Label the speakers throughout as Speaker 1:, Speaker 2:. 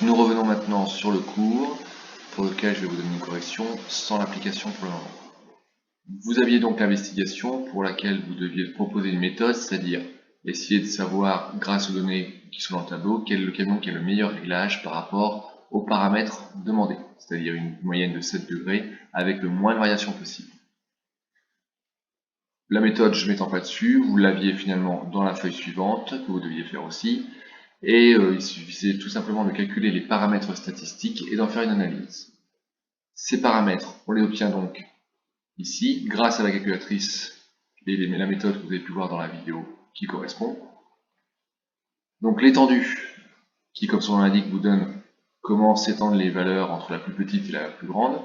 Speaker 1: Nous revenons maintenant sur le cours, pour lequel je vais vous donner une correction sans l'application pour le moment. Vous aviez donc l'investigation pour laquelle vous deviez proposer une méthode, c'est-à-dire essayer de savoir, grâce aux données qui sont dans le tableau, quel est le meilleur réglage par rapport aux paramètres demandés, c'est-à-dire une moyenne de 7 degrés avec le moins de variation possible. La méthode, je ne m'étends pas dessus, vous l'aviez finalement dans la feuille suivante, que vous deviez faire aussi, et il suffisait tout simplement de calculer les paramètres statistiques et d'en faire une analyse. Ces paramètres, on les obtient donc ici, grâce à la calculatrice et la méthode que vous avez pu voir dans la vidéo qui correspond. Donc l'étendue, qui comme son nom l'indique, vous donne comment s'étendent les valeurs entre la plus petite et la plus grande.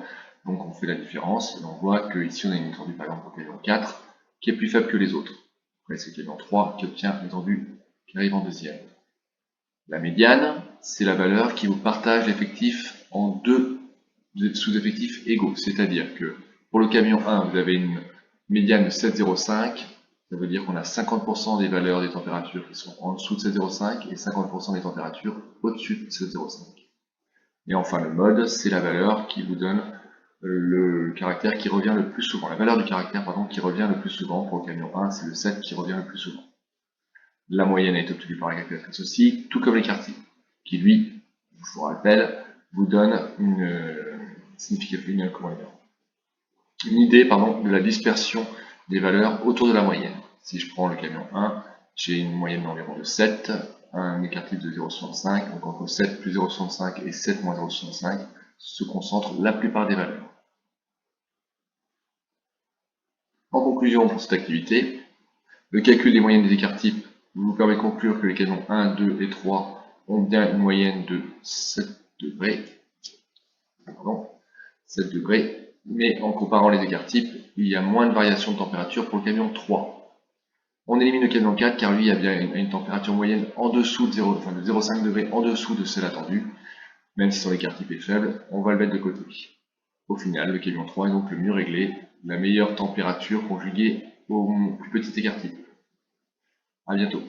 Speaker 1: Donc on fait la différence, et on voit que ici on a une étendue par exemple pour camion 4, qui est plus faible que les autres. Après c'est camion 3 qui obtient l'étendue qui arrive en deuxième. La médiane, c'est la valeur qui vous partage l'effectif en deux sous-effectifs égaux, c'est-à-dire que pour le camion 1, vous avez une médiane de 7,05, ça veut dire qu'on a 50% des valeurs des températures qui sont en dessous de 7,05 et 50% des températures au-dessus de 7,05. Et enfin le mode, c'est la valeur qui vous donne le caractère qui revient le plus souvent, la valeur du caractère pardon, qui revient le plus souvent. Pour le camion 1, c'est le 7 qui revient le plus souvent. La moyenne est obtenue par la calculatrice aussi, tout comme l'écartif, qui lui, je vous rappelle, vous donne une idée de la dispersion des valeurs autour de la moyenne. Si je prends le camion 1, j'ai une moyenne d'environ de 7, un écartif de 0,65, donc entre 7 plus 0,65 et 7 moins 0,65 se concentrent la plupart des valeurs. En conclusion pour cette activité, le calcul des moyennes des écarts-types vous permet de conclure que les camions 1, 2 et 3 ont bien une moyenne de 7 degrés. Pardon, 7 degrés, mais en comparant les écarts-types, il y a moins de variation de température pour le camion 3. On élimine le camion 4 car lui a bien une température moyenne en dessous de 0,5 degrés en dessous de celle attendue, même si son écart-type est faible, on va le mettre de côté. Au final, le camion 3 est donc le mieux réglé, la meilleure température conjuguée au plus petit écart-type. À bientôt.